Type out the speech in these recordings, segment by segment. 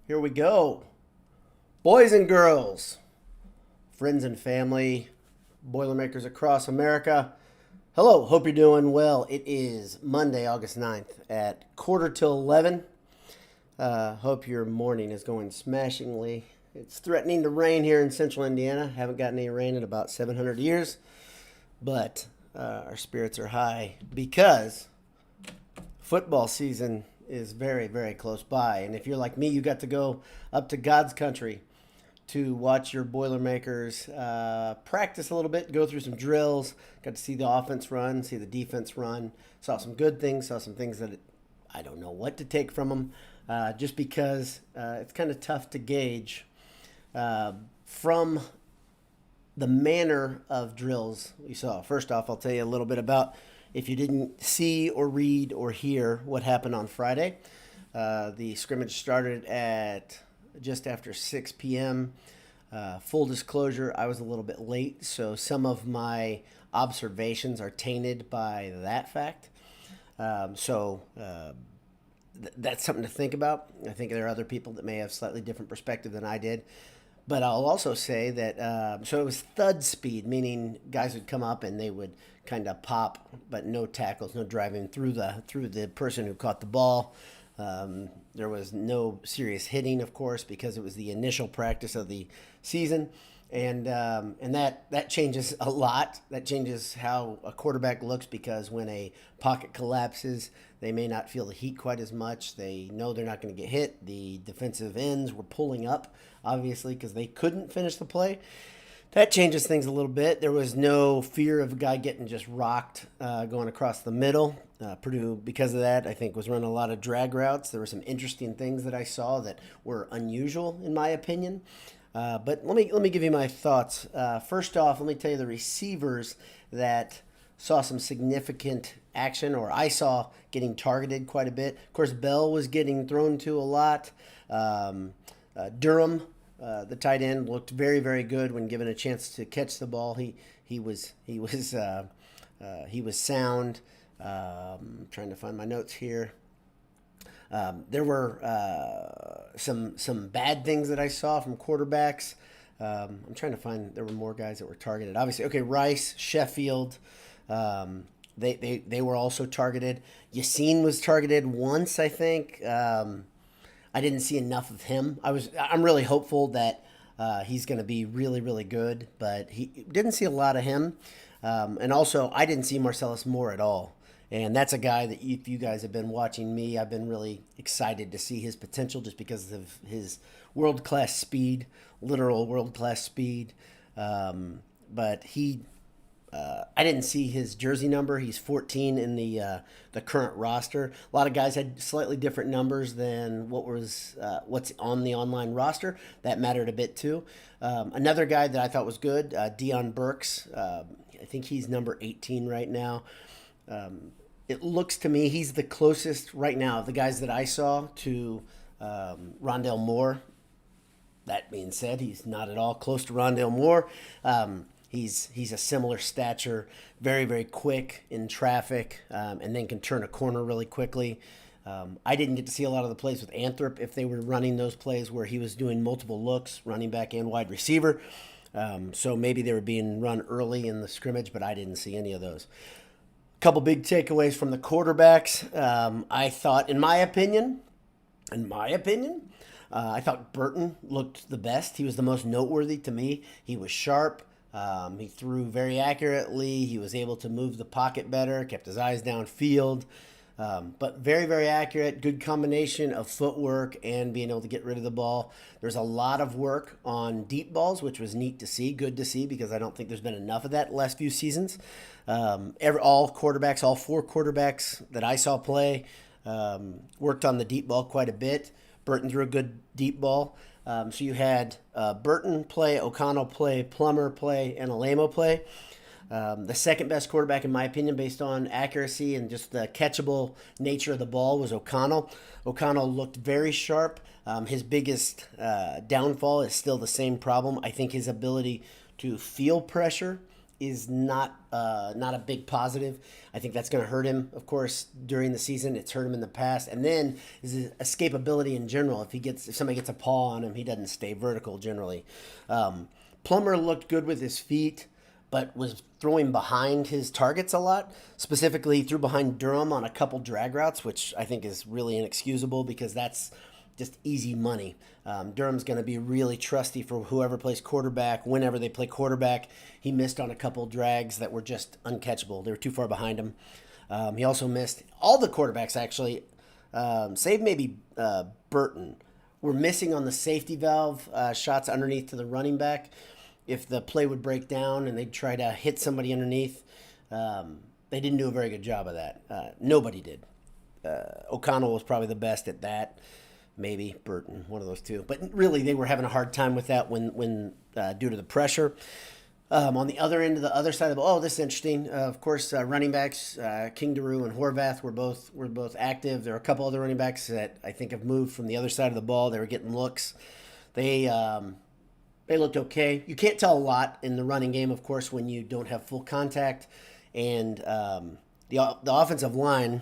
Here we go. Boys and girls, friends and family, Boilermakers across America. Hello, hope you're doing well. It is Monday, August 9th at quarter till 11. Hope your morning is going smashingly. It's threatening to rain here in central Indiana. Haven't gotten any rain in about 700 years, but our spirits are high because football season is very, very close by. And if you're like me, you got to go up to God's country to watch your Boilermakers practice a little bit, go through some drills, got to see the offense run, see the defense run, saw some good things, saw some things that I don't know what to take from them, just because it's kind of tough to gauge from the manner of drills we saw. First off, I'll tell you a little bit about, if you didn't see or read or hear what happened on Friday. The scrimmage started at just after 6 p.m. Full disclosure, I was a little bit late, so some of my observations are tainted by that fact. That's something to think about. I think there are other people that may have slightly different perspective than I did. But I'll also say that so it was thud speed, meaning guys would come up and they would kind of pop, but no tackles, no driving through the person who caught the ball. There was no serious hitting, of course, because it was the initial practice of the season, and that changes a lot. That changes how a quarterback looks, because when a pocket collapses, they may not feel the heat quite as much. They know they're not going to get hit. The defensive ends were pulling up, obviously, because they couldn't finish the play. That changes things a little bit. There was no fear of a guy getting just rocked going across the middle. Purdue, because of that, I think was running a lot of drag routes. There were some interesting things that I saw that were unusual, in my opinion. But let me give you my thoughts. First off, let me tell you the receivers that saw some significant action, or I saw getting targeted quite a bit. Of course, Bell was getting thrown to a lot. Durham, the tight end, looked very, very good when given a chance to catch the ball. He was sound. Trying to find my notes here. There were some bad things that I saw from quarterbacks. I'm trying to find. There were more guys that were targeted. Obviously, okay, Rice, Sheffield. They were also targeted. Yassine was targeted once, I think. I didn't see enough of him. I'm really hopeful that he's going to be really, really good, but he didn't see a lot of him. And also, I didn't see Marcellus Moore at all. And that's a guy that, if you guys have been watching me, I've been really excited to see his potential, just because of his world-class speed, literal world-class speed. But I didn't see his jersey number. He's 14 in the current roster. A lot of guys had slightly different numbers than what's on the online roster. That mattered a bit too. Another guy that I thought was good, Dion Burks. I think he's number 18 right now. It looks to me he's the closest right now of the guys that I saw to Rondale Moore. That being said, he's not at all close to Rondale Moore. He's a similar stature, very, very quick in traffic, and then can turn a corner really quickly. I didn't get to see a lot of the plays with Anthrop, if they were running those plays where he was doing multiple looks, running back and wide receiver. So maybe they were being run early in the scrimmage, but I didn't see any of those. Couple big takeaways from the quarterbacks. I thought, in my opinion, I thought Burton looked the best. He was the most noteworthy to me. He was sharp. He threw very accurately. He was able to move the pocket better, kept his eyes downfield. But very, very accurate, good combination of footwork and being able to get rid of the ball. There's a lot of work on deep balls, which was neat to see, good to see, because I don't think there's been enough of that the last few seasons. All four quarterbacks that I saw play worked on the deep ball quite a bit. Burton threw a good deep ball. So you had Burton play, O'Connell play, Plummer play, and Alamo play. The second best quarterback, in my opinion, based on accuracy and just the catchable nature of the ball, was O'Connell. O'Connell looked very sharp. His biggest downfall is still the same problem. I think his ability to feel pressure is not a big positive. I think that's going to hurt him, of course, during the season. It's hurt him in the past, and then his escapability in general. If somebody gets a paw on him, he doesn't stay vertical generally. Plummer looked good with his feet, but was throwing behind his targets a lot. Specifically, threw behind Durham on a couple drag routes, which I think is really inexcusable because that's just easy money. Durham's going to be really trusty for whoever plays quarterback. Whenever they play quarterback, he missed on a couple drags that were just uncatchable. They were too far behind him. He also missed all the quarterbacks, actually, save maybe Burton, were missing on the safety valve shots underneath to the running back. If the play would break down and they'd try to hit somebody underneath, they didn't do a very good job of that. Nobody did. O'Connell was probably the best at that. Maybe Burton, one of those two. But really, they were having a hard time with that when due to the pressure. On the other end of the other side of the ball, this is interesting. Of course, running backs King Daru and Horvath were both active. There are a couple other running backs that I think have moved from the other side of the ball. They were getting looks. They looked okay. You can't tell a lot in the running game, of course, when you don't have full contact. And the offensive line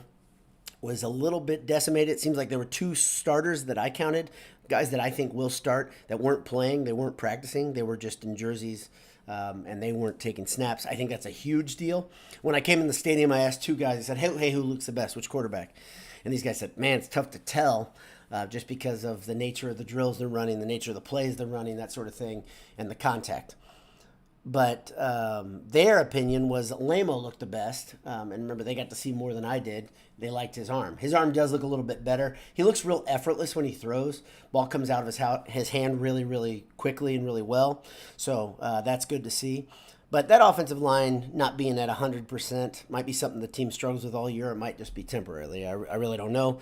was a little bit decimated. It seems like there were two starters that I counted, guys that I think will start, that weren't playing. They weren't practicing. They were just in jerseys, and they weren't taking snaps. I think that's a huge deal. When I came in the stadium, I asked two guys. I said, hey, who looks the best? Which quarterback? And these guys said, man, it's tough to tell just because of the nature of the drills they're running, the nature of the plays they're running, that sort of thing, and the contact. But their opinion was Lamo looked the best. And remember, they got to see more than I did. They liked his arm. His arm does look a little bit better. He looks real effortless when he throws. Ball comes out of his hand really, really quickly and really well. So that's good to see. But that offensive line not being at 100% might be something the team struggles with all year. It might just be temporarily. I really don't know.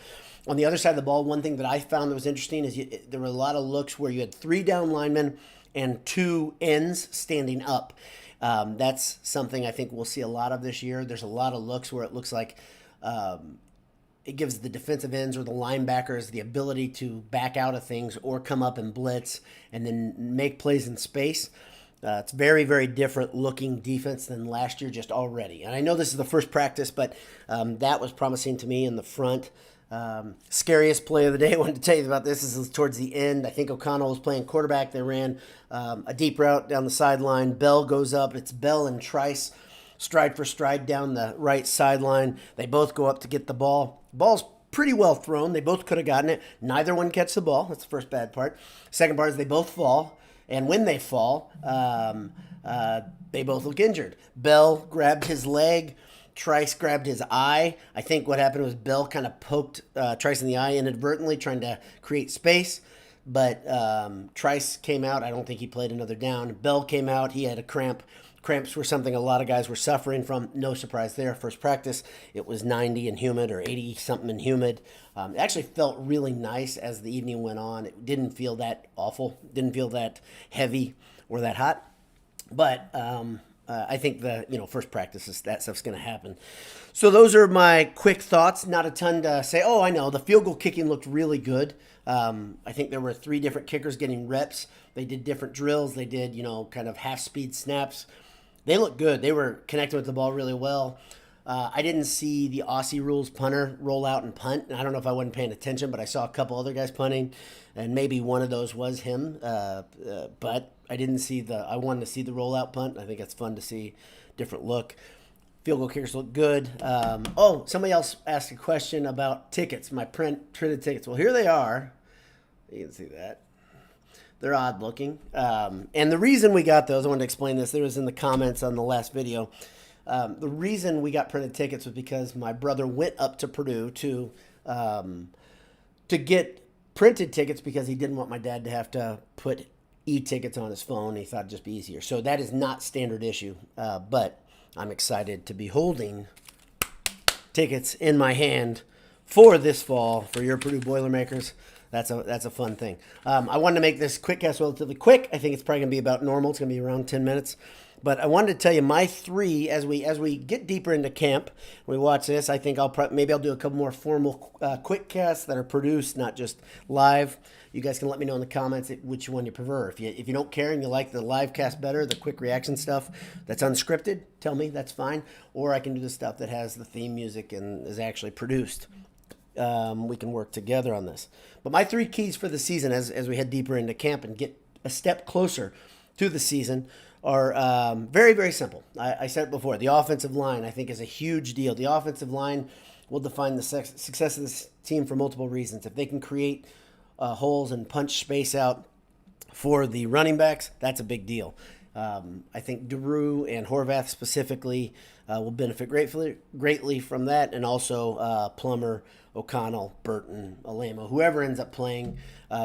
On the other side of the ball, one thing that I found that was interesting is there were a lot of looks where you had 3 down linemen and 2 ends standing up. That's something I think we'll see a lot of this year. There's a lot of looks where it looks like it gives the defensive ends or the linebackers the ability to back out of things or come up and blitz and then make plays in space. It's very, very different looking defense than last year just already. And I know this is the first practice, but that was promising to me in the front. Scariest play of the day I wanted to tell you about this is towards the end. I think O'Connell was playing quarterback. They ran a deep route down the sideline. Bell goes up. It's Bell and Trice stride for stride down the right sideline. They both go up to get the ball. Ball's pretty well thrown. They both could have gotten it. Neither one catch the ball. That's the first bad part. Second part is they both fall. And when they fall, they both look injured. Bell grabbed his leg. Trice grabbed his eye. I think what happened was Bell kind of poked Trice in the eye inadvertently, trying to create space. But Trice came out. I don't think he played another down. Bell came out. He had a cramp. Cramps were something a lot of guys were suffering from. No surprise there. First practice, it was 90 and humid or 80-something and humid. It actually felt really nice as the evening went on. It didn't feel that awful. Didn't feel that heavy or that hot. But I think first practice, that stuff's going to happen. So those are my quick thoughts. Not a ton to say. Oh, I know. The field goal kicking looked really good. I think there were 3 different kickers getting reps. They did different drills. They did, kind of half-speed snaps. They looked good. They were connecting with the ball really well. I didn't see the Aussie rules punter roll out and punt. I don't know if I wasn't paying attention, but I saw a couple other guys punting, and maybe one of those was him. But I didn't see I wanted to see the rollout punt. I think it's fun to see, different look. Field goal kickers look good. Somebody else asked a question about tickets, my printed tickets. Well, here they are. You can see that. They're odd looking. And the reason we got those, I wanted to explain this. There was in the comments on the last video. The reason we got printed tickets was because my brother went up to Purdue to get printed tickets because he didn't want my dad to have to put e-tickets on his phone. He thought it'd just be easier. So that is not standard issue. But I'm excited to be holding tickets in my hand for this fall for your Purdue Boilermakers. That's a fun thing. I wanted to make this quick cast relatively quick. I think it's probably going to be about normal. It's going to be around 10 minutes. But I wanted to tell you my three as we get deeper into camp. We watch this. I think maybe I'll do a couple more formal quick casts that are produced, not just live. You guys can let me know in the comments which one you prefer. If you don't care and you like the live cast better, the quick reaction stuff that's unscripted, tell me, that's fine. Or I can do the stuff that has the theme music and is actually produced. We can work together on this. But my three keys for the season as we head deeper into camp and get a step closer to the season are very, very simple. I said it before. The offensive line, I think, is a huge deal. The offensive line will define the success of this team for multiple reasons. If they can create holes and punch space out for the running backs, that's a big deal. I think Drew and Horvath specifically will benefit greatly from that, and also Plummer, O'Connell, Burton, Alamo, whoever ends up playing,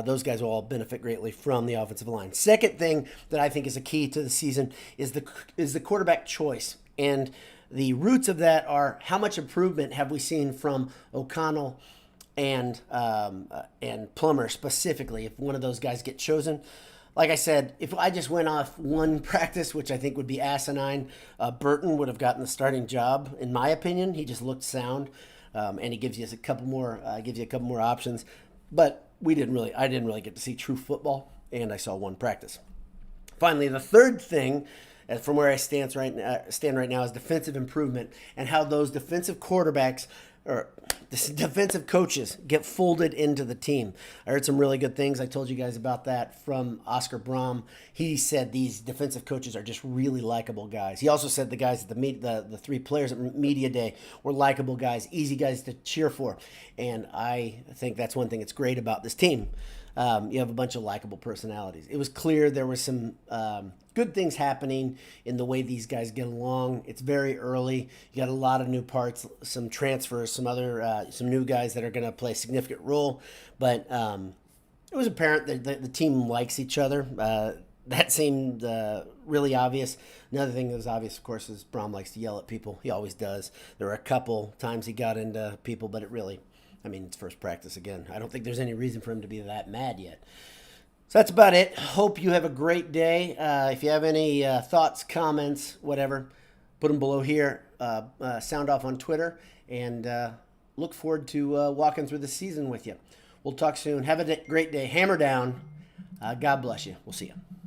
those guys will all benefit greatly from the offensive line. Second thing that I think is a key to the season is the quarterback choice, and the roots of that are how much improvement have we seen from O'Connell and Plummer specifically. If one of those guys get chosen, like I said, if I just went off one practice, which I think would be asinine, Burton would have gotten the starting job, in my opinion. He just looked sound, and he gives you a couple more options. But I didn't really get to see true football, and I saw one practice. Finally, the third thing, from where I stand right now, is defensive improvement and how those defensive quarterbacks or the defensive coaches get folded into the team. I heard some really good things. I told you guys about that from Oscar Brahm. He said these defensive coaches are just really likable guys. He also said the guys at the three players at Media Day were likable guys, easy guys to cheer for. And I think that's one thing that's great about this team. You have a bunch of likable personalities. It was clear there were some good things happening in the way these guys get along. It's very early. You got a lot of new parts, some transfers, some new guys that are going to play a significant role. But it was apparent that the team likes each other. That seemed really obvious. Another thing that was obvious, of course, is Brahm likes to yell at people. He always does. There were a couple times he got into people, but it's first practice again. I don't think there's any reason for him to be that mad yet. So that's about it. Hope you have a great day. If you have any thoughts, comments, whatever, put them below here. Sound off on Twitter, and look forward to walking through the season with you. We'll talk soon. Have a great day. Hammer down. God bless you. We'll see you.